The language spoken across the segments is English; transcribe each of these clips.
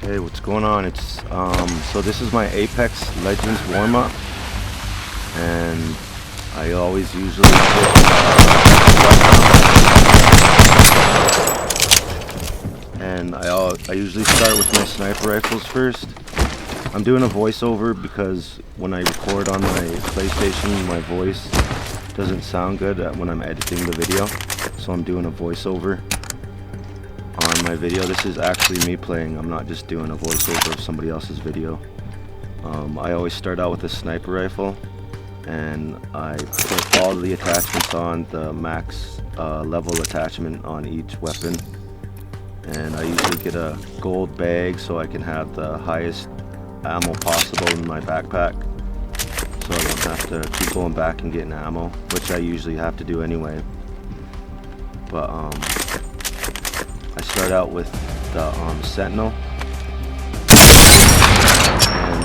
Hey, what's going on? It's so this is my Apex Legends warm-up, and I always usually I usually start with my sniper rifles first. I'm doing a voiceover because when I record on my PlayStation, my voice doesn't sound good when I'm editing the video, so I'm doing a voiceover on my video. This is actually me playing. I'm not just doing a voiceover of somebody else's video. I always start out with a sniper rifle, and I put all the attachments on, the max level attachment on each weapon, and I usually get a gold bag so I can have the highest ammo possible in my backpack, so I don't have to keep going back and getting ammo, which I usually have to do anyway. But I start out with the Sentinel, and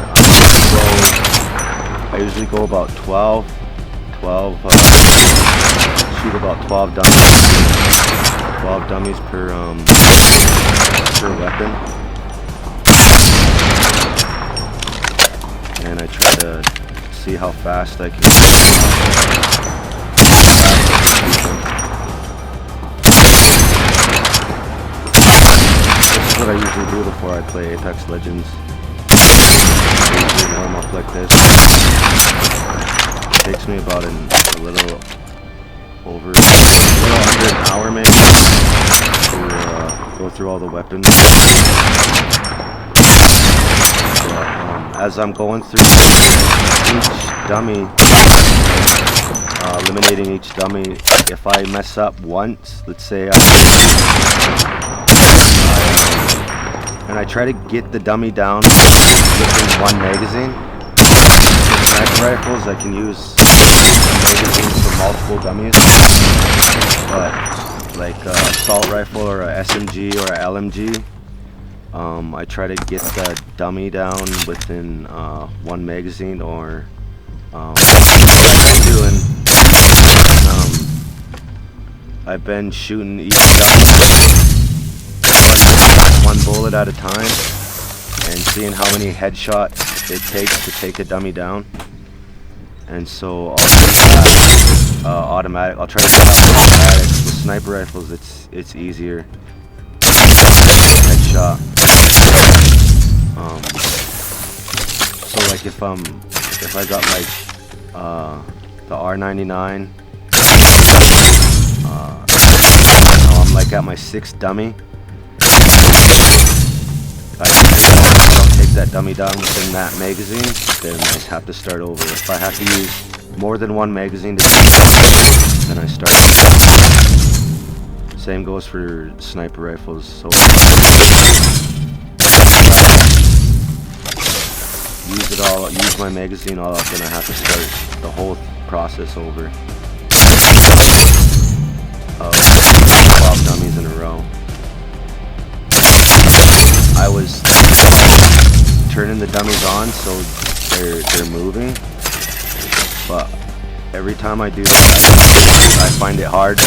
I usually go about 12, shoot about 12 dummies per weapon, and I try to see how fast I can This is what I usually do before I play Apex Legends. I usually warm up like this. It takes me about a little under an hour maybe to go through all the weapons. But, as I'm going through each dummy, eliminating each dummy, if I mess up once, let's say and I try to get the dummy down within one magazine. With sniper rifles, I can use magazines for multiple dummies, but like an assault rifle or a SMG or a LMG, I try to get the dummy down within one magazine, or what I'm doing. I've been shooting each dummy one bullet at a time and seeing how many headshots it takes to take a dummy down, and so I'll take that automatic. I'll try to get automatic. With sniper rifles, it's easier headshot. So like if I got like the R99, I'm like at my 6th dummy. I don't take that dummy down within that magazine, then I have to start over. If I have to use more than one magazine to then I start. Same goes for sniper rifles. So use my magazine all up, then I have to start the whole process over of 12 dummies in a row. I was turning the dummies on so they're moving, but every time I do that, I find it hard.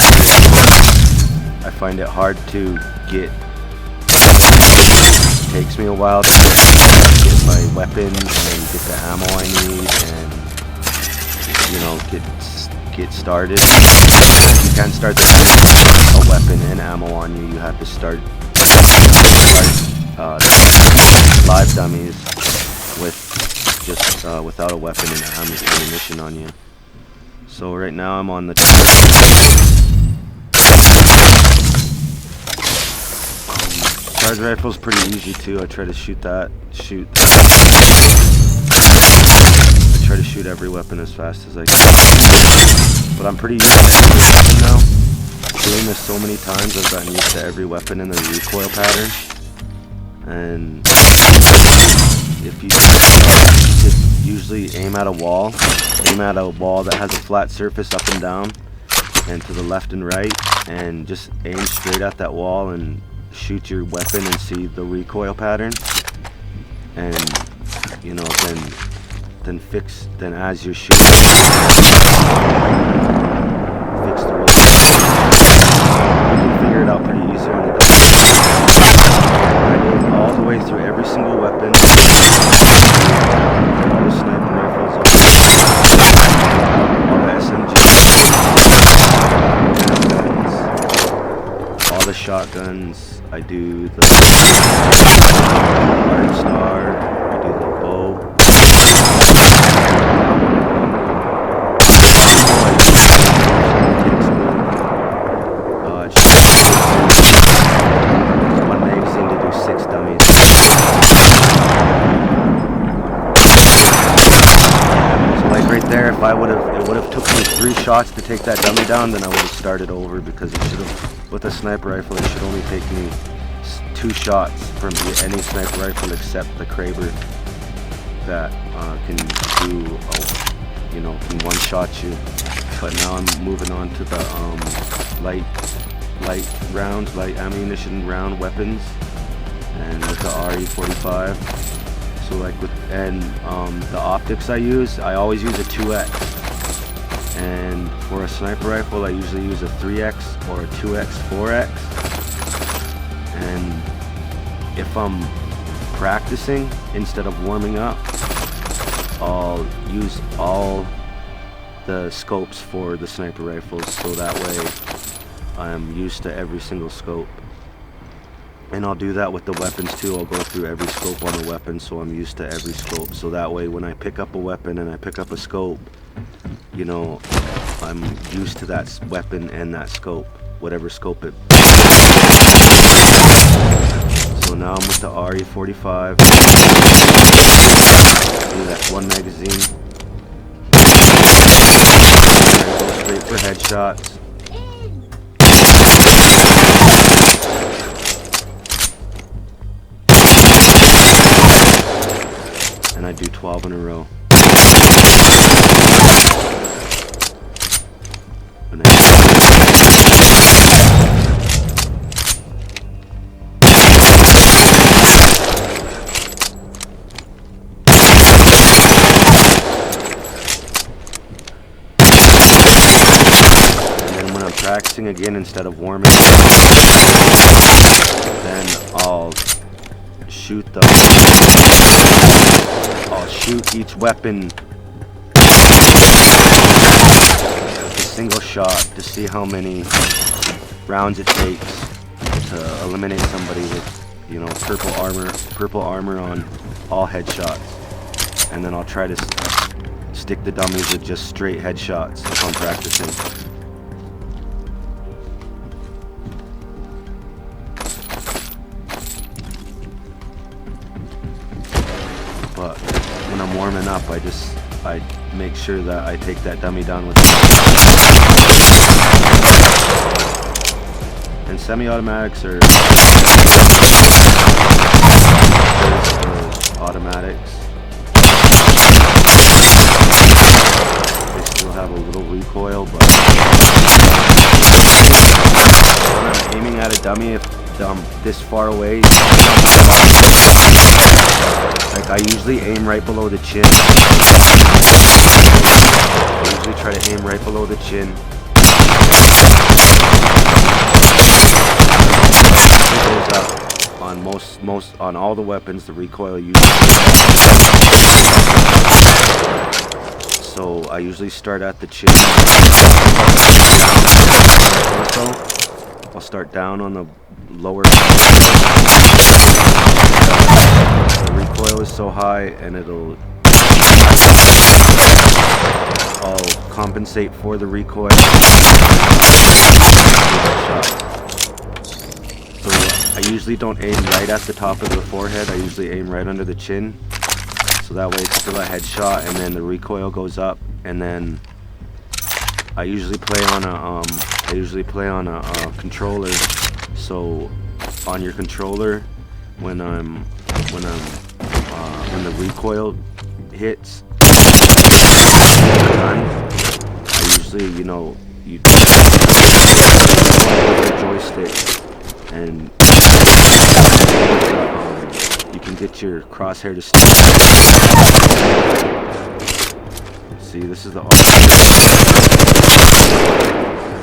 To get. It takes me a while to get my weapon and get the ammo I need, and get started. You can't start a weapon and ammo on you. You have to start live dummies with just without a weapon and ammunition on you. So right now I'm on the charge rifle's pretty easy too. I try to shoot every weapon as fast as I can. But I'm pretty used to every weapon now. Doing this so many times, I've gotten used to every weapon and the recoil pattern. And if you just usually aim at a wall that has a flat surface up and down and to the left and right, and just aim straight at that wall and shoot your weapon and see the recoil pattern, and then as you're shooting, fix the recoil. You can figure it out pretty easy on the dummy. I go all the way through every single weapon. All the sniper rifles, all the SMGs, all the shotguns. I do the Iron Star, I do the bow. One magazine to do 6 dummies. So like right there, if it would have took me 3 shots to take that dummy down, then I would have started over, because it should have, with a sniper rifle, it should only take me 2 shots from any sniper rifle except the Kraber that can do, can one-shot you. But now I'm moving on to the light rounds, light ammunition round weapons, and with the RE45. So like the optics I always use a 2X, and for a sniper rifle I usually use a 3X or a 2X, 4X. And if I'm practicing instead of warming up, I'll use all the scopes for the sniper rifles, so that way I'm used to every single scope. And I'll do that with the weapons too. I'll go through every scope on the weapon, so I'm used to every scope, so that way when I pick up a weapon and I pick up a scope, I'm used to that weapon and that scope, whatever scope it. So now I'm with the RE45. Do that 1 magazine. Go straight for headshots. And I do 12 in a row. Practicing again instead of warming, then I'll shoot each weapon with a single shot to see how many rounds it takes to eliminate somebody with, purple armor on all headshots. And then I'll try to stick the dummies with just straight headshots if I'm practicing. But when I'm warming up, I make sure that I take that dummy down with. And semi-automatics or automatics, they still have a little recoil, but when I'm aiming at a dummy, if this far away, like I usually aim right below the chin. I usually try to aim right below the chin. It goes up on most on all the weapons. The recoil usually. So I usually start at the chin. I'll start down on the lower. The recoil is so high, and I'll compensate for the recoil. So I usually don't aim right at the top of the forehead. I usually aim right under the chin. So that way it's still a headshot, and then the recoil goes up, and then I usually play on a controller. So on your controller, when the recoil hits, I usually, you the joystick, and you can get your crosshair to stay. See, this is the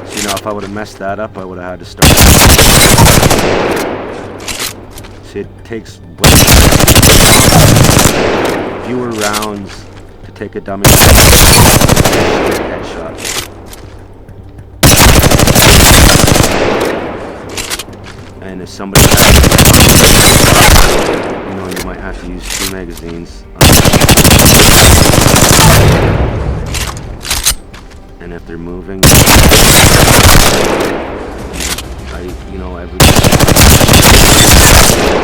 so, if I would have messed that up, I would have had to start. See, it takes fewer rounds to take a dummy headshot. And if somebody you know, you might have to use 2 magazines. And if they're moving, you know,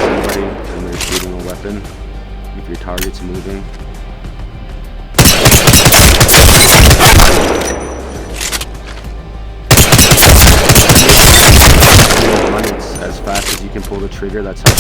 somebody and they're shooting a weapon, if your target's moving, run it as fast as you can pull the trigger. That's how.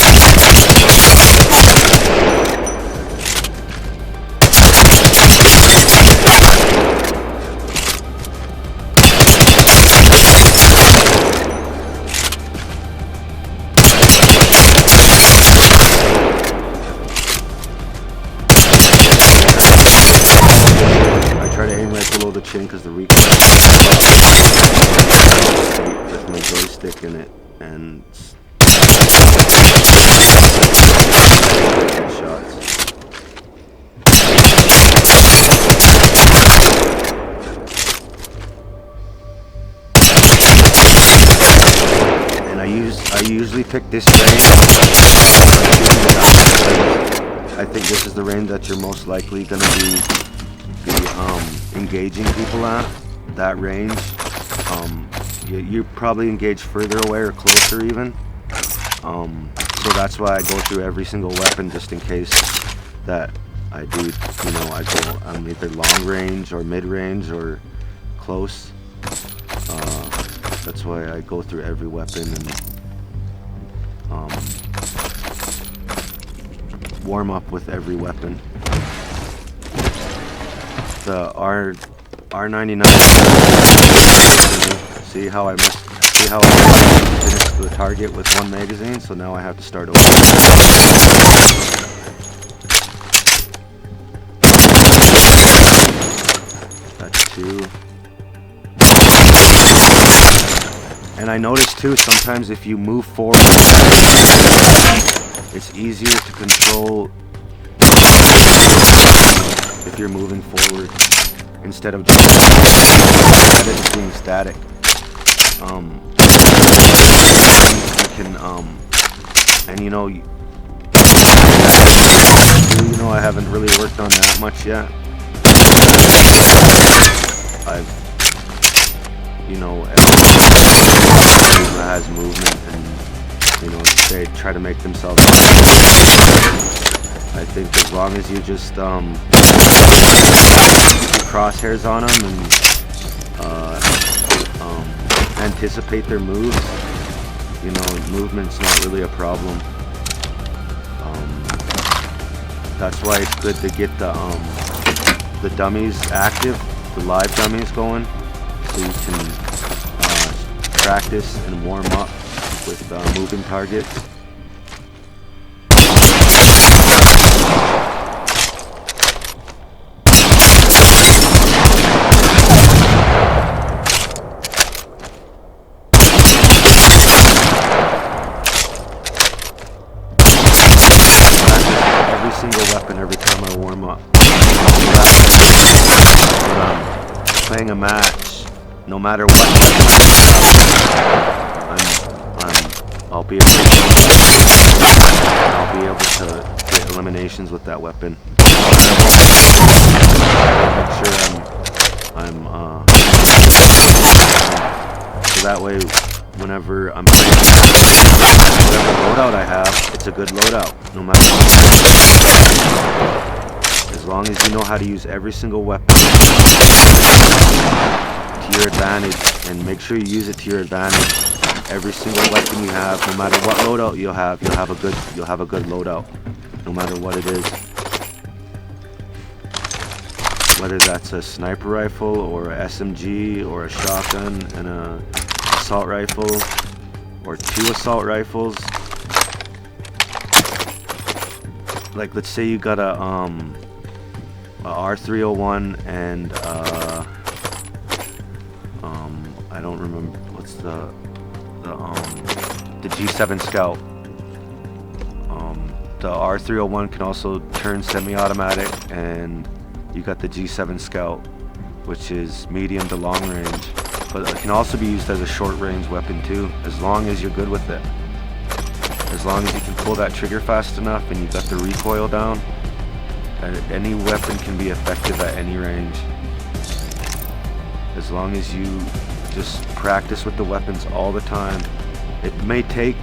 Below the chin because the recoil with my joystick in it, and shots. And I usually pick this range. I think this is the range that you're most likely going to be engaging people at. That range, you probably engage further away or closer even. So that's why I go through every single weapon, just in case that I do, you know, I'm either long range or mid range or close. That's why I go through every weapon and warm up with every weapon. The R99. See how I finished the target with 1 magazine, so now I have to start over. That's 2. And I noticed too, sometimes if you move forward, it's easier to control if you're moving forward instead of just being static. You can and you know I haven't really worked on that much yet. I've everyone that has movement and they try to make themselves. I think as long as you just crosshairs on them and anticipate their moves, movement's not really a problem. That's why it's good to get the dummies active, the live dummies going, so you can practice and warm up with moving targets. Every time I warm up. When I'm playing a match, no matter what, I'll be able to get eliminations with that weapon. Make sure so that way whenever I'm playing, whatever loadout I have, it's a good loadout, no matter what. As long as you know how to use every single weapon to your advantage, and make sure you use it to your advantage. Every single weapon you have, no matter what loadout you'll have a good loadout, no matter what it is. Whether that's a sniper rifle or a SMG or a shotgun and a assault rifle or 2 assault rifles. Like, let's say you got a R301 and I don't remember what's the G7 Scout. The R301 can also turn semi-automatic, and you got the G7 Scout, which is medium to long range, but it can also be used as a short range weapon too, as long as you're good with it. As long as you can pull that trigger fast enough and you got the recoil down, any weapon can be effective at any range. As long as you just practice with the weapons all the time. It may take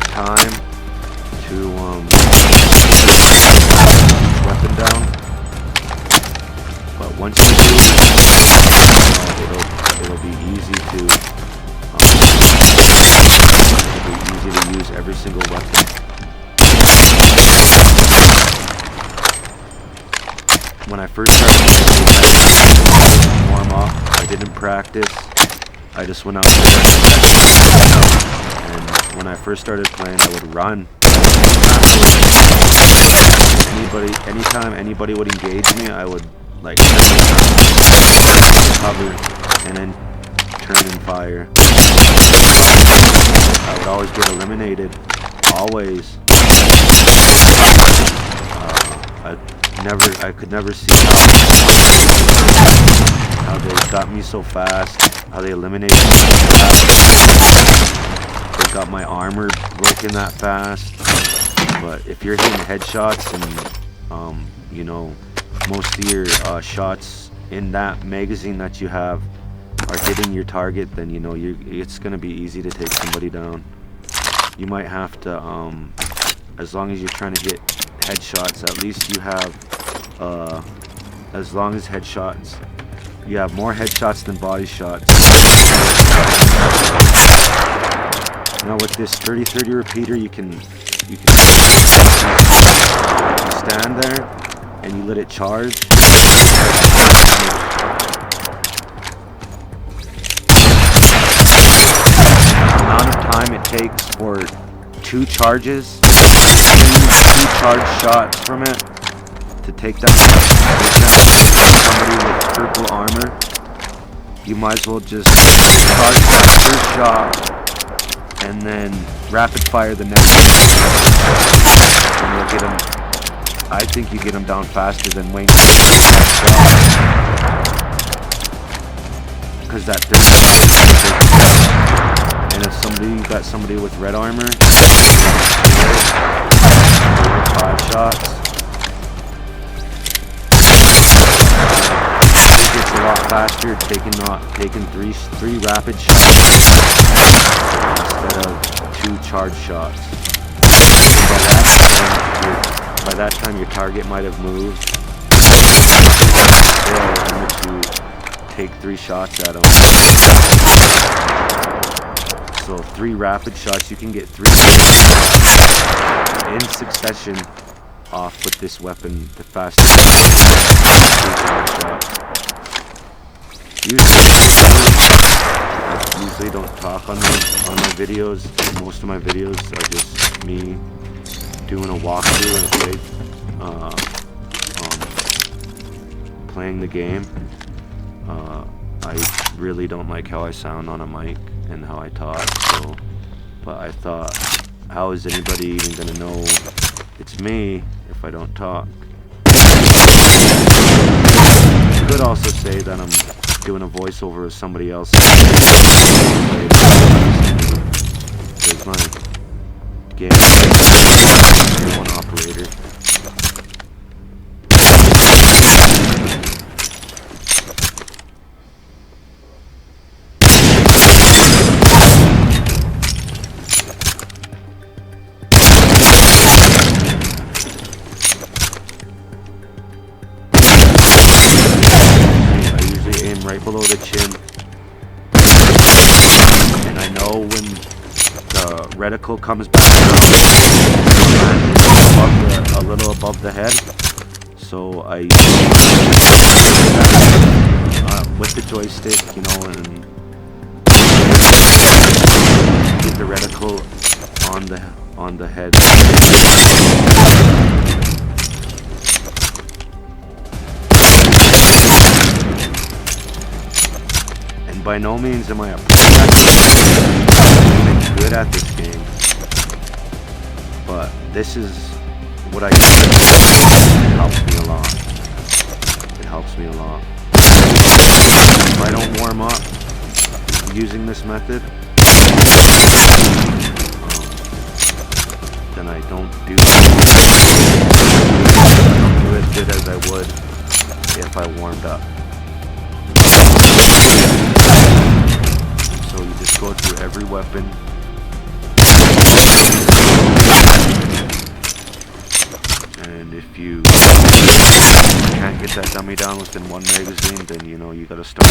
time to weapon down, but once you do, it'll be easy to use every single weapon. When I first started playing, warm up, I didn't practice. I just went out there, and when I first started playing, I would run. Anytime anybody would engage me, I would like cover and then turn and fire. I would always get eliminated, always. I could never see how they got me so fast, how they eliminated me so fast. They got my armor broken that fast. But if you're hitting headshots and you know, most of your shots in that magazine that you have are hitting your target, then you know it's gonna be easy to take somebody down. You might have to, as long as you're trying to hit headshots, at least you have, as long as headshots, you have more headshots than body shots. Now with this 30-30 repeater, you can stand there and you let it charge. The amount of time it takes for two charges, two charge shots from it to take that somebody with purple armor, you might as well just charge that first shot and then rapid fire the next one. And you'll get them, I think you get them down faster than waiting for because that and if you got somebody with red armor, 5 shots. It gets a lot faster taking three rapid shots instead of 2 charge shots. By that time your target might have moved. Still, to take 3 shots at them. So 3 rapid shots, you can get 3 in succession off with this weapon, the fastest. Usually don't talk on my videos. Most of my videos are just me doing a walkthrough and playing the game. I really don't like how I sound on a mic and how I talk, so, but I thought, how is anybody even gonna know it's me if I don't talk? You could also say that I'm doing a voiceover of somebody else. There's my game, one operator. Right below the chin, and I know when the reticle comes back down, a little above the head, so I with the joystick, you know, and get the reticle on the head. By no means am I a good shit at this game, but this is what I do. It helps me a lot. It helps me a lot. If I don't warm up using this method, then I don't do as good as I would if I warmed up. So you just go through every weapon. And if you can't get that dummy down within one magazine, then you know you gotta start.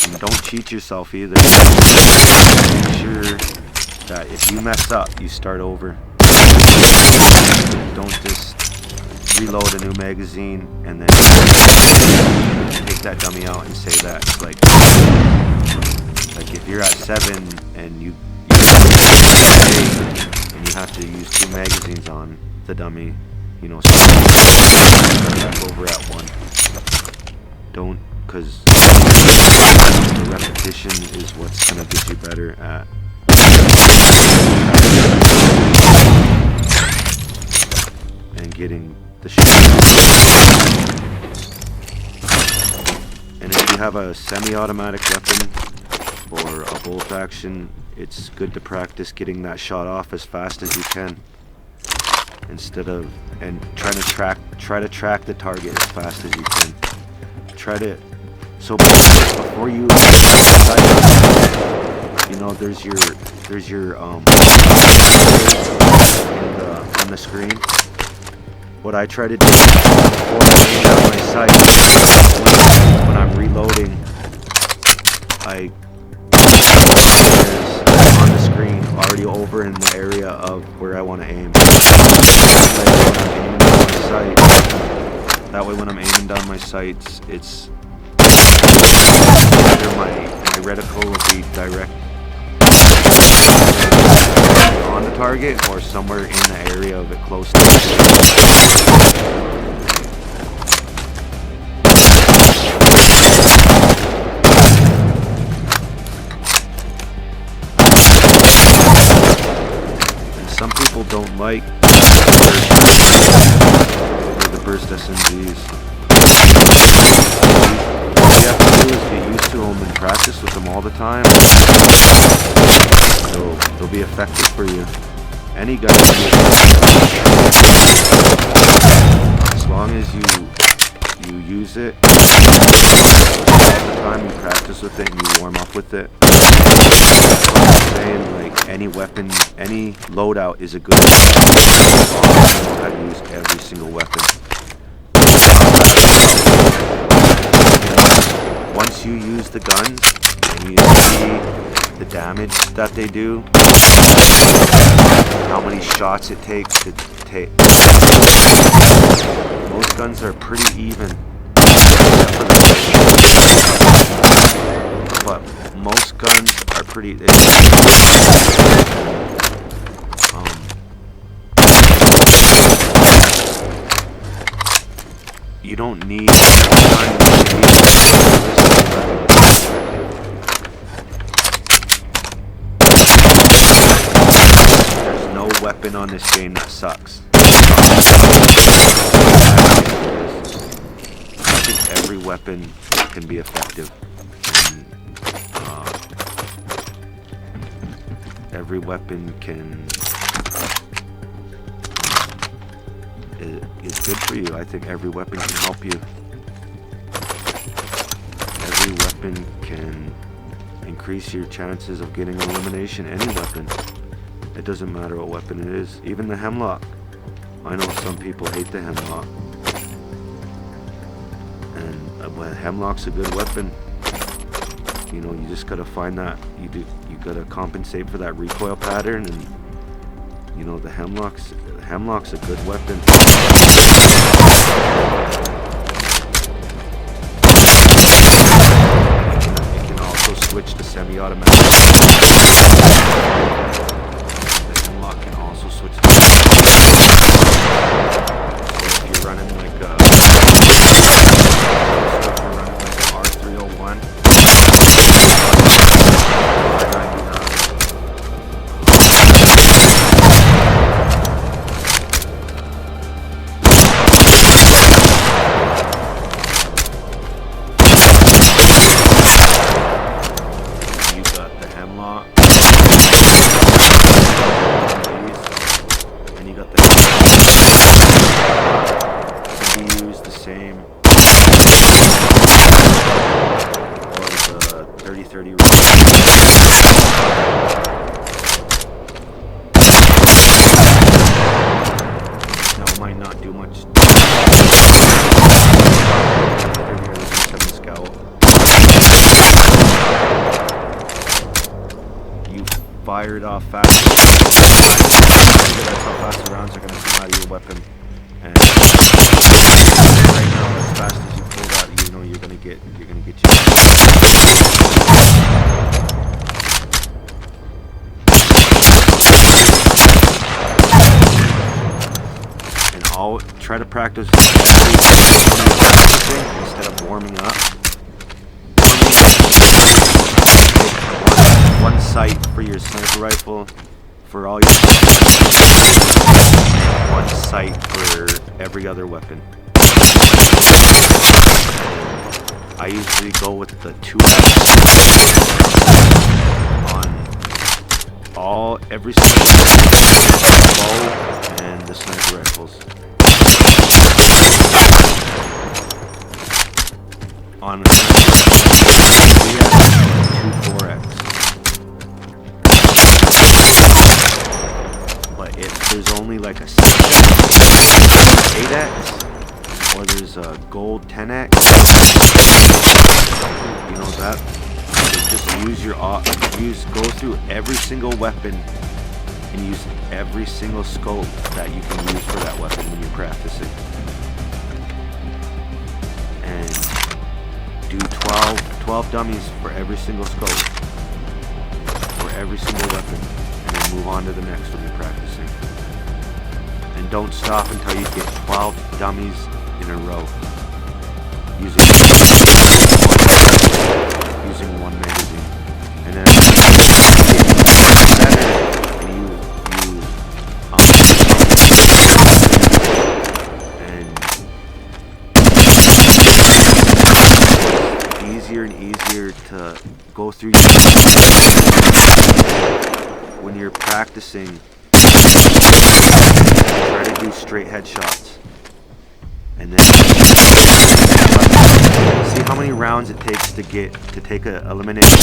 And don't cheat yourself either. Make sure that if you mess up, you start over. Don't just reload a new magazine and then take that dummy out and say that. It's like if you're at 7 and you have to use 2 magazines on the dummy, you know, so back over at 1. Don't, because the repetition is what's gonna get you better at and getting the shot. And if you have a semi-automatic weapon or a bolt action, it's good to practice getting that shot off as fast as you can, instead of try to track the target as fast as you can. So before you you know, there's your on the screen. What I try to do before I aim at my sight, when I'm reloading, on the screen already over in the area of where I want to aim. That way when I'm aiming down my sights, it's either my reticle will be direct on the target or somewhere in the area of it close to it. Some people don't like the burst SMGs. All you have to do is get used to them and practice with them all the time. They'll be effective for you. Any gun can be effective. As long as you use it all the time, you practice with it, and you warm up with it. That's what I'm saying, like, any weapon, any loadout is a good weapon. I've used every single weapon. Once you use the guns and you see the damage that they do, how many shots it takes to take. Most guns are pretty even, but most guns are pretty. You don't need a gun. There's no weapon on this game that sucks. I think every weapon can be effective. And, every weapon is good for you. I think every weapon can help you. Every weapon can increase your chances of getting elimination. Any weapon. It doesn't matter what weapon it is. Even the Hemlock. I know some people hate the Hemlock. And Hemlock's a good weapon. You know, you just gotta find that. You gotta compensate for that recoil pattern, and you know, the Hemlock's a good weapon. You can also switch to semi-automatic. The Hemlock can also switch to so if you're running like a R301, fire it off fast. That's how fast the rounds are going to come out of your weapon. And right now, as fast as you pull that, you know you're going to get you. And I'll try to practice instead of warming up. One sight for your sniper rifle for all your one sight for every other weapon. I usually go with the 2x on every single bow and the sniper rifles. On a 3x, 4x. But if there's only like a 8x, or there's a gold 10x, you know that, just go through every single weapon and use every single scope that you can use for that weapon when you're practicing. And do 12 dummies for every single scope, for every single weapon, and then move on to the next when you're practicing. And don't stop until you get 12 dummies in a row using one magazine. And then easier and easier to go through when you're practicing. Try to do straight headshots, and then see how many rounds it takes to take a elimination.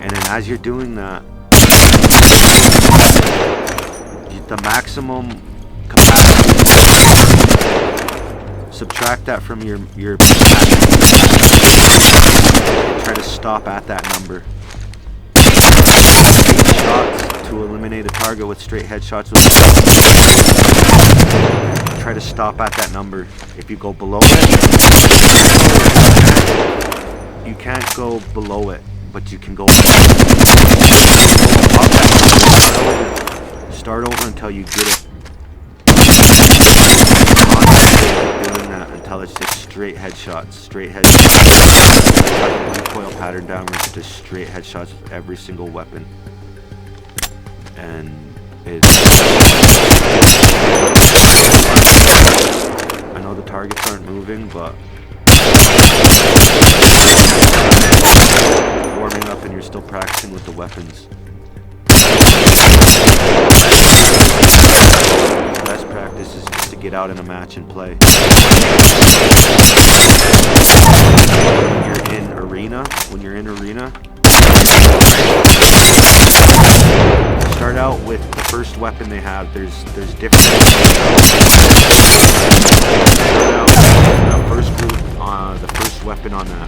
And then as you're doing that, the maximum capacity, subtract that from your try to stop at that number. 8 shots to eliminate a target with straight headshots. Try to stop at that number. If you go below it, you can't go below it, but you can go above that. Start over until you get it. Doing that until it's just straight headshots, recoil pattern downwards, just straight headshots with every single weapon. And I know the targets aren't moving, but warming up and you're still practicing with the weapons. Best practice is just to get out in a match and play. When you're in arena, start out with the first weapon they have. There's different. The first group, the first weapon on the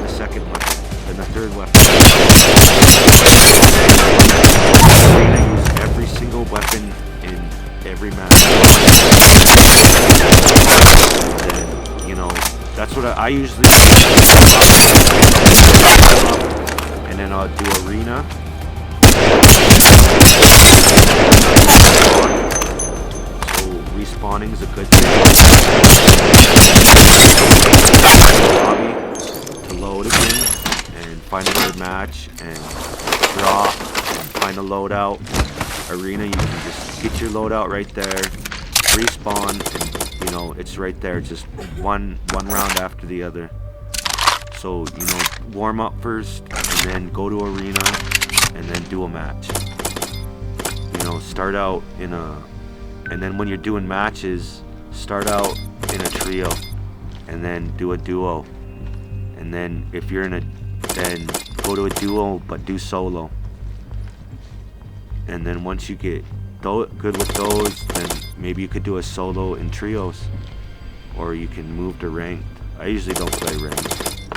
second weapon, then the third weapon. Arena, use every single weapon in every match. That's what I usually do. And then I'll do arena. So respawning is a good thing. Lobby to load again and find another match and drop and find a loadout. Arena, you can just get your loadout right there, respawn, and it's right there, just one round after the other. So warm up first and then go to arena and then do a match. Start out in and then when you're doing matches, start out in a trio and then do a duo, and then if you're then go to a duo but do solo. And then once you get good with those, then maybe you could do a solo in trios, or you can move to ranked. I usually don't play ranked.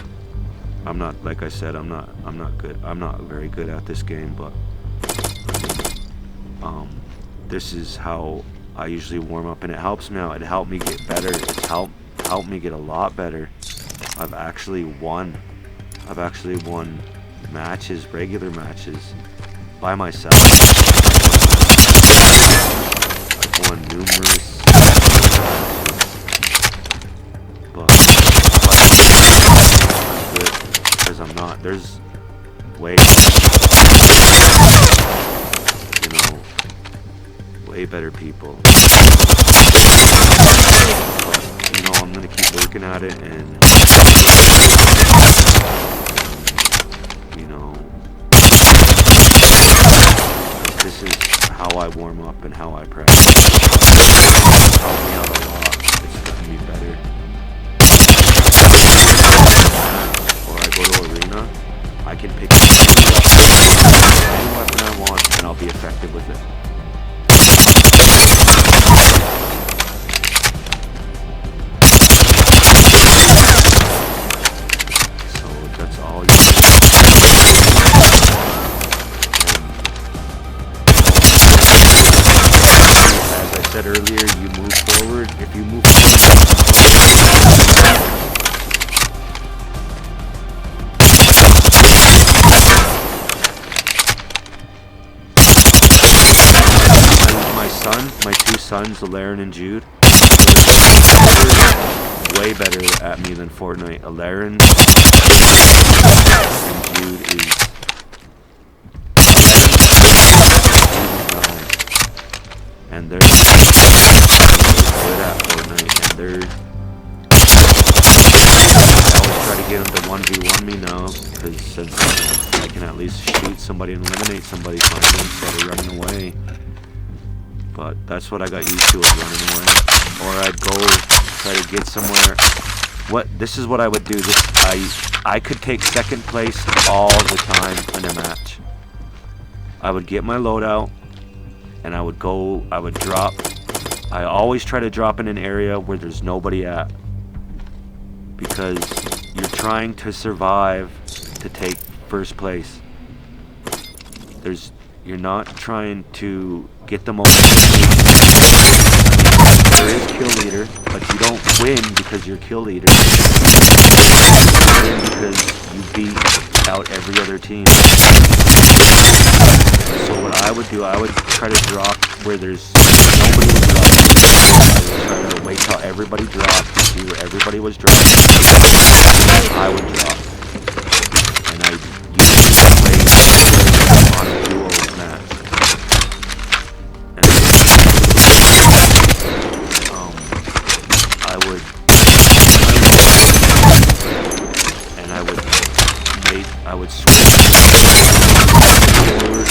I'm not, like I said, I'm not good. I'm not very good at this game, but this is how I usually warm up, and it helps me out. It helped me get better. It's helped me get a lot better. I've actually won matches, regular matches, by myself. I've won numerous matches, but I'm good because I'm not. There's way, way better people. But, I'm gonna keep working at it, and this is how I warm up and how I practice. It's helped me out a lot. It's gotten me better. Or I go to arena, I can pick any weapon I want, and I'll be effective with it. So that's all you do. As I said earlier, you move forward. If you move forward, my two sons, Alaren and Jude, they're way better at me than Fortnite. Alaren and Jude is and they're good at Fortnite, and I always try to get them to 1v1 me now, because since I can at least shoot somebody and eliminate somebody from them instead of running away. But that's what I got used to, was running away. Or I'd go try to get somewhere. This is what I would do. I could take second place all the time in a match. I would get my loadout, and I would drop. I always try to drop in an area where there's nobody at, because you're trying to survive to take first place. You're not trying to get the most. There is kill leader, but you don't win because you're kill leader. You win because you beat out every other team. So what I would do, I would try to drop where there's nobody was dropping. I would try to wait till everybody dropped, see where everybody was dropping. I would drop, and I usually play on a duo match. I would switch forward,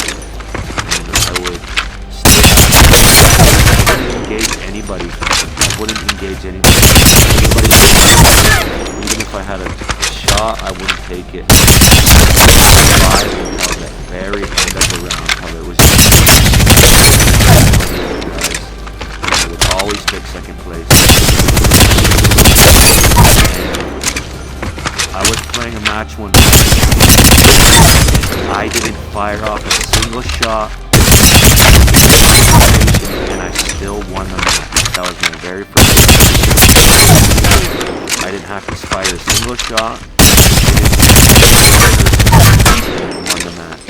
and I would engage anybody. I wouldn't engage anybody. Even if I had a shot, I wouldn't take it. Survive until the very end of the round, until it was guys. I would always take second place. I was playing a match one time. I didn't fire off a single shot, and I still won the match. That was my very first match. I didn't have to fire a single shot. I won the match.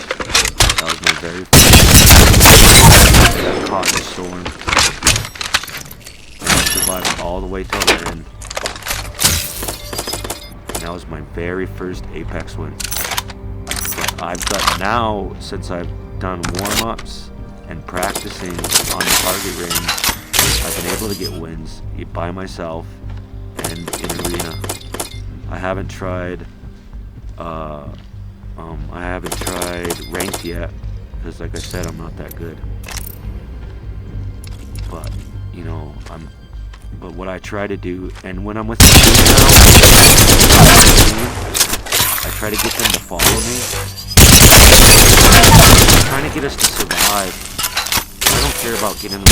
That was my very first match. I got caught in a storm, and I survived all the way till the end. That was my very first Apex win. But I've got now, since I've done warm-ups and practicing on the target range, I've been able to get wins by myself and in arena. I haven't tried ranked yet, because like I said, I'm not that good. But but what I try to do, and when I'm with the team now, I try to get them to follow me. I'm trying to get us to survive. I don't care about getting them.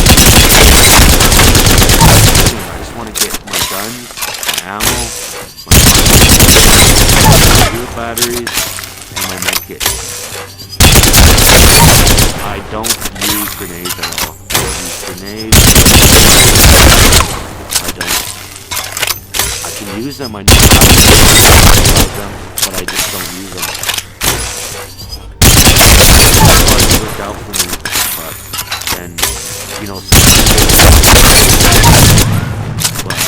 I just want to get my guns, my ammo, my them. I know them, but I just don't use them. It's always worked out for me, but then, you know, but,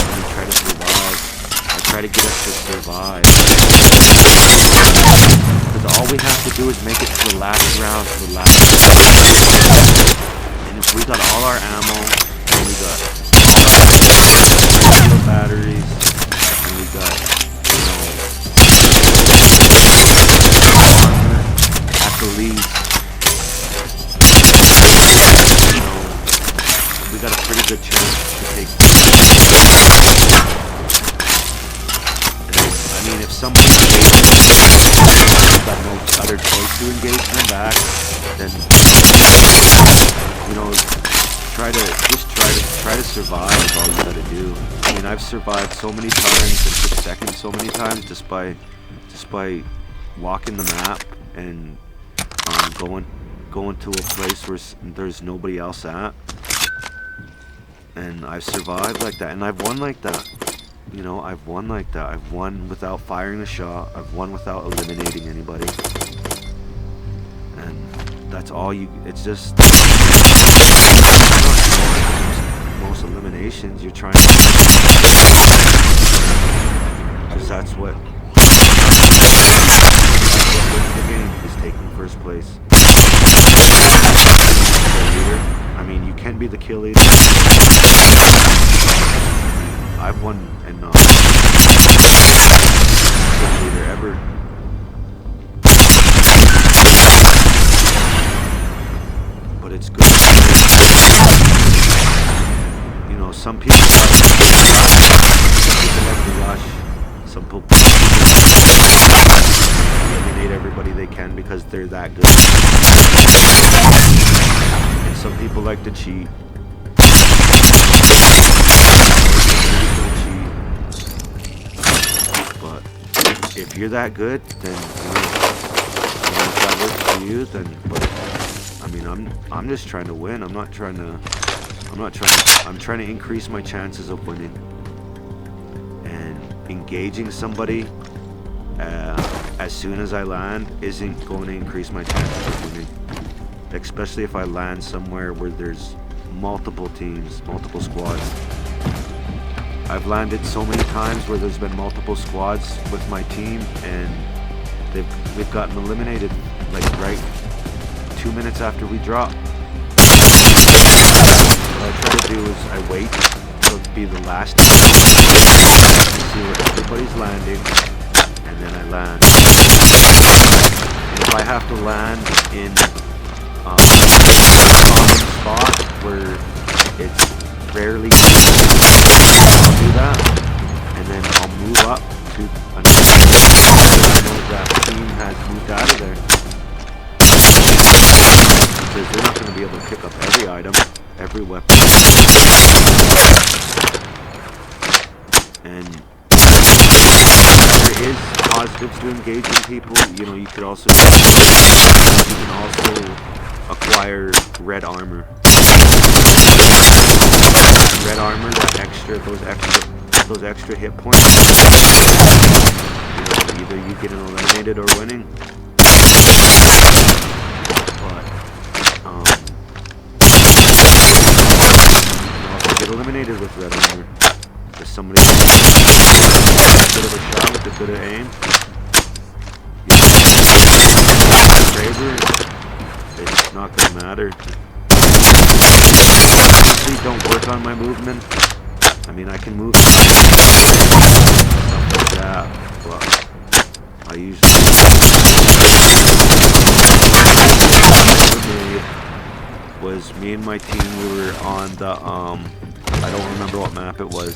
we try to survive. I try to get us to survive. Because all we have to do is make it to the last round, to the last and if we got all our ammo, and we got all our batteries, and we got, you know, armor at the least, you know, we got a pretty good chance to take. I mean, if somebody got no other choice to engage them back, then, you know, try to survive is all you gotta do. I mean, I've survived so many times and took seconds so many times just by walking the map and going to a place where there's nobody else at, and I've survived like that, and I've won like that. You know, I've won like that. I've won without firing a shot. I've won without eliminating anybody. And that's all you... It's just... Most eliminations, you're trying to... Because that's what wins the game, is taking first place. I mean, you can be the kill leader. I've won and not leader ever. But it's good. You know, some people like to rush. Some people eliminate everybody they can because they're that good. And some people like to cheat. If you're that good, then if that works for you, then. But I mean, I'm just trying to win. I'm trying to increase my chances of winning. And engaging somebody as soon as I land isn't going to increase my chances of winning. Especially if I land somewhere where there's multiple teams, multiple squads. I've landed so many times where there's been multiple squads with my team, and we've gotten eliminated like right 2 minutes after we drop. What I try to do is I wait till it be the last team, see where everybody's landing, and then I land. And if I have to land in a common spot where it's rarely I'll do that, and then I'll move up to another place where I know that team has moved out of there. Because they're not going to be able to pick up every item, every weapon. And there is positives to engaging people. You know, you can also acquire red armor. Red armor, those extra hit points. You know, either you get eliminated or winning. But you can also get eliminated with red armor. If somebody has a bit of a shot with a bit of aim, braver, it's not gonna matter. Don't work on my movement. I mean, I can move stuff like that, but I usually was me and my team. We were on the I don't remember what map it was,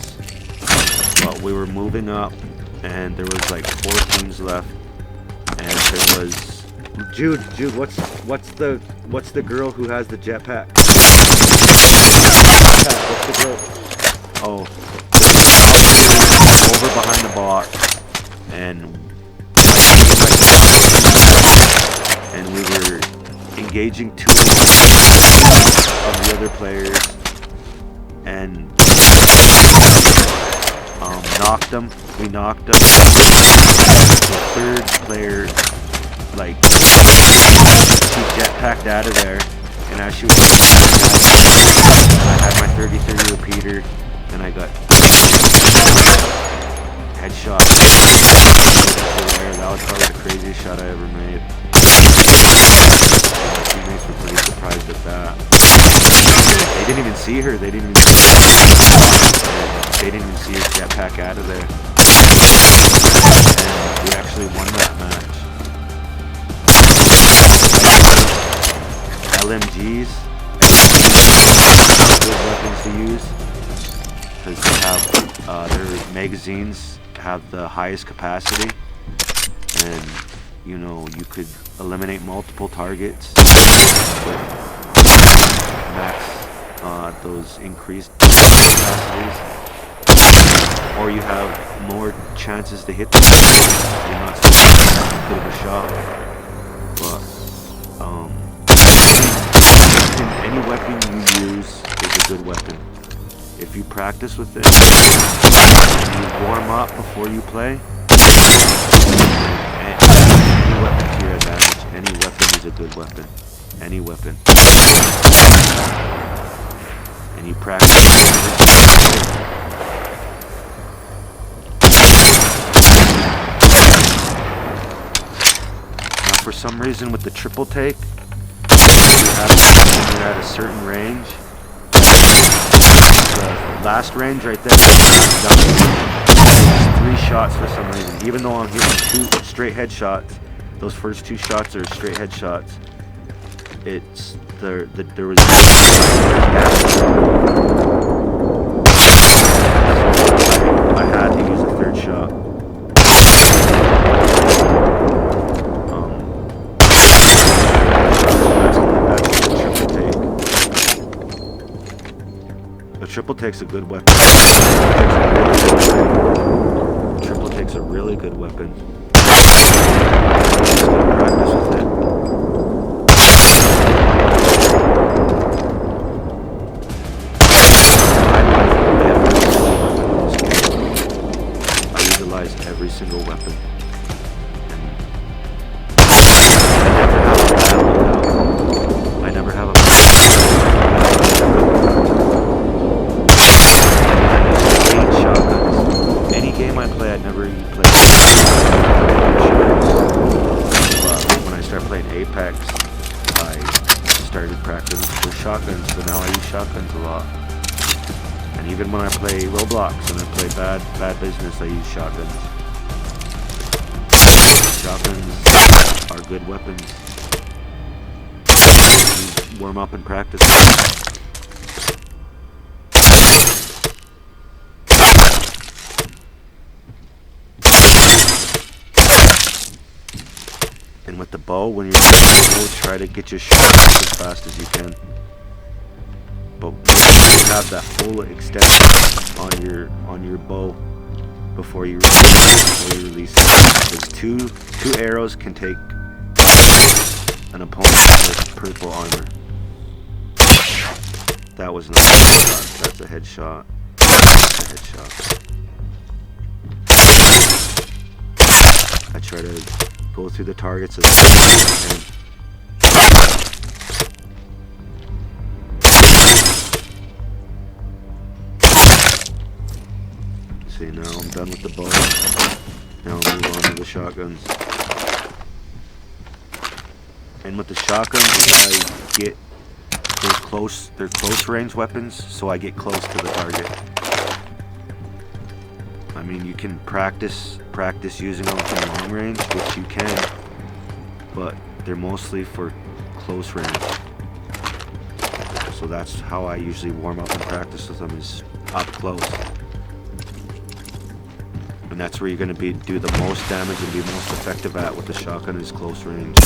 but we were moving up, and there was like 4 teams left, and there was Jude. What's the girl who has the jetpack? What's the girl? Oh, over behind the bot, and we were engaging 2 of the other players, and knocked him. We knocked him. The third player, like, she jetpacked out of there, and as she was I had my 30-30 repeater, and I got headshot. That was probably the craziest shot I ever made. My teammates were pretty surprised at that. They didn't even see her. They didn't even see her jetpack out of there. And we actually won that match. LMGs, good weapons to use, because they have their magazines have the highest capacity, and you know, you could eliminate multiple targets with max those increased capacities, or you have more chances to hit them. You're not so good of a shot, but any weapon you use is a good weapon. If you practice with it, you warm up before you play, any weapon to your advantage. Any weapon is a good weapon. Any weapon. And you practice. Now, for some reason, with the triple take, when you're at a certain range, the last range right there, it's 3 shots for some reason. Even though I'm hitting 2 straight headshots, those first 2 shots are straight headshots. It's there was I had to use a 3rd shot. Triple take's a good weapon. Triple take's a really good weapon. Just gotta practice with it. I utilize every single weapon. I never have a game I play, I never even play. But when I started playing Apex, I started practicing with shotguns, so now I use shotguns a lot. And even when I play Roblox and I play Bad Business, I use shotguns. Shotguns are good weapons. You warm up and practice. And with the bow, when you're try to get your shot as fast as you can. But you have that full extension on your bow before you release it. Because two arrows can take an opponent with purple armor. That was not a headshot. That's a headshot. That's a headshot. I try to go through the targets as fast as I can. See, now I'm done with the bow. Now I'll move on to the shotguns. And with the shotguns, I get they're close range weapons, so I get close to the target. I mean, you can practice using them from long range, which you can, but they're mostly for close range. So that's how I usually warm up and practice with them, is up close. And that's where you're going to do the most damage and be most effective at with the shotgun, is close range.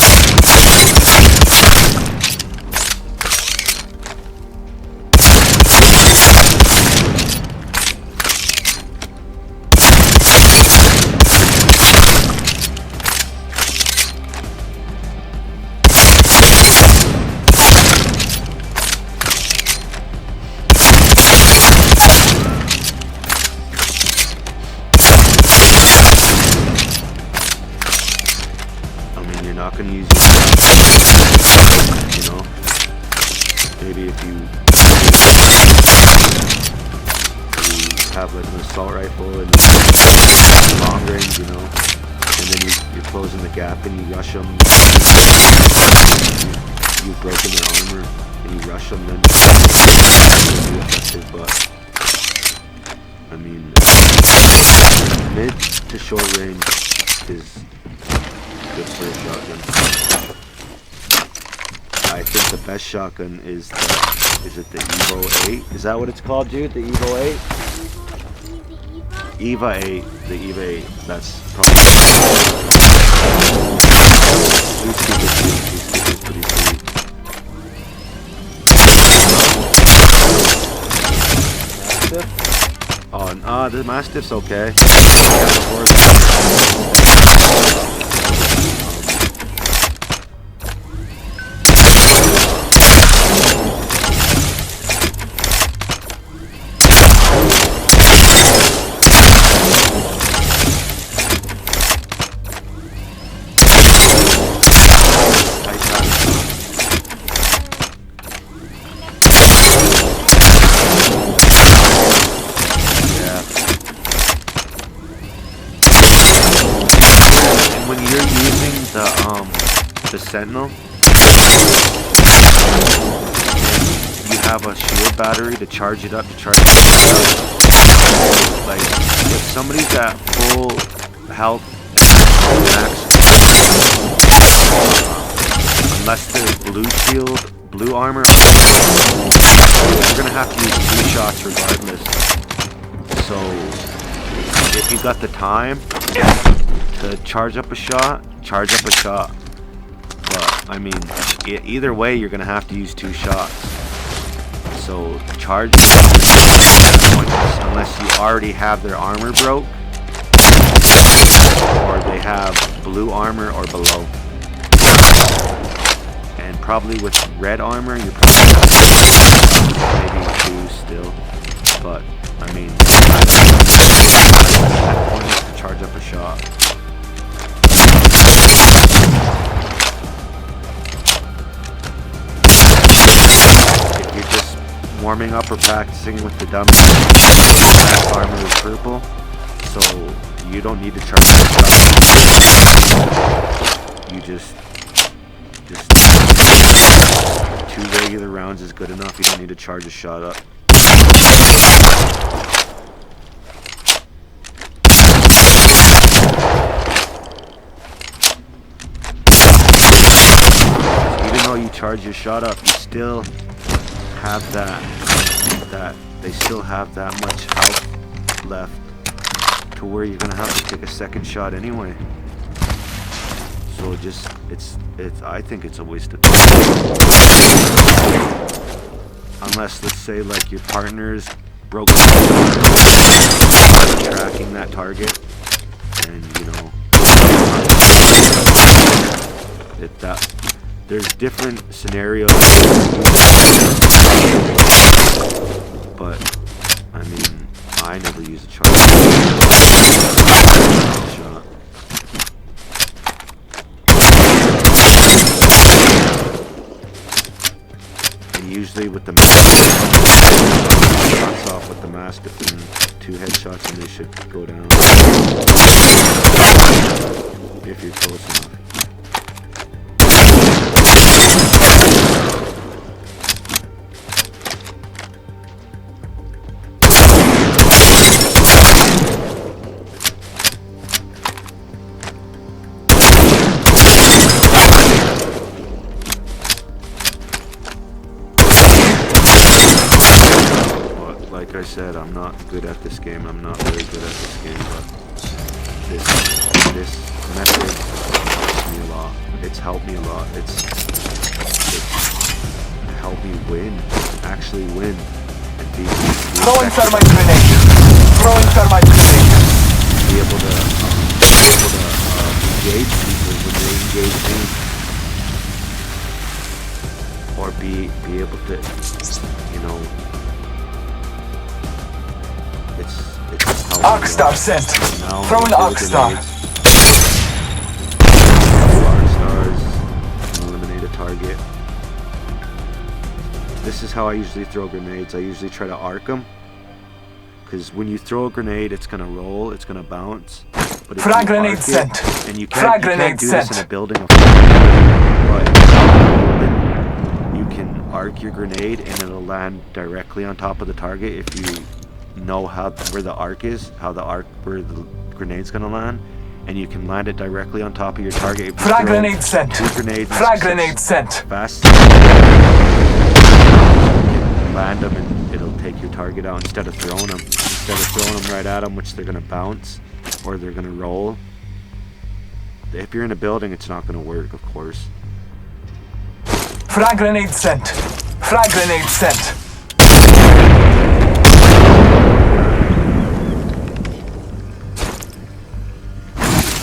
shotgun using, you know, maybe if you have like an assault rifle and long range, you know, and then you're closing the gap and you rush them, you've broken their armor and you rush them, then it's really effective. But I mean, mid to short range is good for a shotgun. I think the best shotgun is the Evo 8? Is that what it's called, dude? The Evo 8? Eva 8. The Eva 8. That's probably pretty sweet. Mastiff? Oh, the Mastiff's okay. The Sentinel, you have a shield battery to charge it up, like if somebody's at full health max, unless they're blue armor, you're gonna have to use 2 shots regardless. So if you got the time to charge up a shot. But I mean, either way, you're gonna have to use 2 shots. So charge unless you already have their armor broke, or they have blue armor or below. And probably with red armor, you're probably maybe 2 still. But I mean, that point is to charge up a shot. Warming up or practicing with the dummy, that armor is purple, so you don't need to charge the shot. You just 2 regular rounds is good enough. You don't need to charge a shot up. Even though you charge your shot up, you still have that they still have that much health left to where you're gonna have to take a second shot anyway. So it's I think it's a waste of time. Unless, let's say, like your partner's broken tracking that target, and you know there's different scenarios. But I mean, I never use a charge shot. And usually with the shots off with the Mastiff and 2 headshots, and they should go down if you're close enough. Like I said, I'm not good at this game. I'm not very good at this game, but this method helps me a lot. It's helped me a lot. It's helped me win, actually win, and be throwing thermite grenade. Be able to engage people when they engage me, or be able to, you know. Arc star sent. Throwing arc star. Arc stars. This is how I usually throw grenades. I usually try to arc them. Because when you throw a grenade, it's going to roll, it's going to bounce. But if Frag you grenade arc it, sent. and you Frag can't grenade do this sent. in a building of but you can arc your grenade and it'll land directly on top of the target if you know where the arc is, where the grenade's going to land. And you can land it directly on top of your target. If you Frag throw grenade sent. 2 grenades in Frag succession grenade sent. fast, you can land them and it'll take your target out instead of throwing them. Instead of throwing them right at them, which they're going to bounce or they're going to roll. If you're in a building, it's not going to work, of course. Frag grenade sent. Frag grenade sent.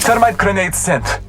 Thermite grenade sent.